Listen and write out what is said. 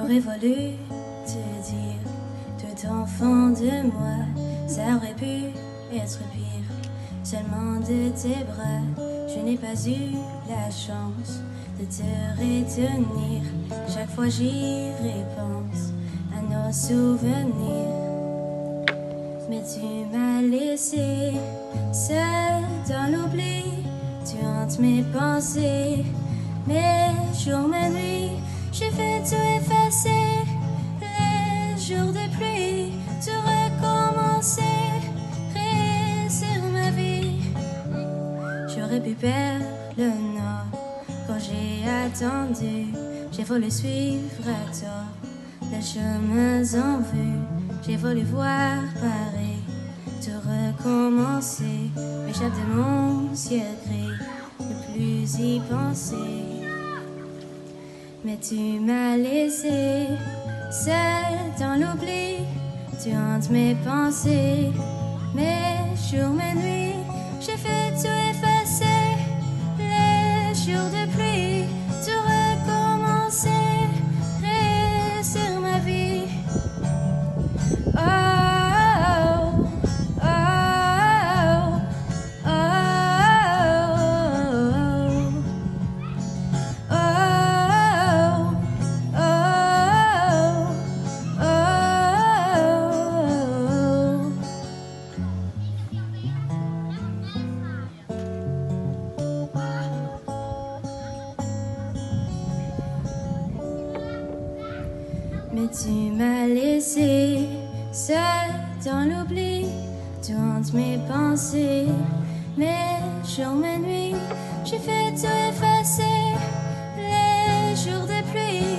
J'aurais voulu te dire, tout enfant de moi, ça aurait pu être pire. Seulement de tes bras, je n'ai pas eu la chance de te retenir. Chaque fois j'y repense à nos souvenirs. Mais tu m'as laissé seul dans l'oubli. Tu hantes mes pensées, mes jours, mes nuits. J'ai fait tout effacer, les jours de pluie, tout recommencer, créer sur ma vie. J'aurais pu perdre le nord quand j'ai attendu. J'ai voulu suivre à tort les chemins en vue. J'ai voulu voir pareil, tout recommencer. M'échappe de mon ciel gris, ne plus y penser. Mais tu m'as laissé seul dans l'oubli. Tu hantes mes pensées, mes jours, mes nuits. J'ai fait tout effacer, les jours de pluie, tout recommencer, créer sur ma vie. Oh, oh, oh, oh, oh, oh, mais tu m'as laissé seul dans l'oubli. Tu hantes mes pensées, mes jours, mes nuits. J'ai fait tout effacer, les jours de pluie.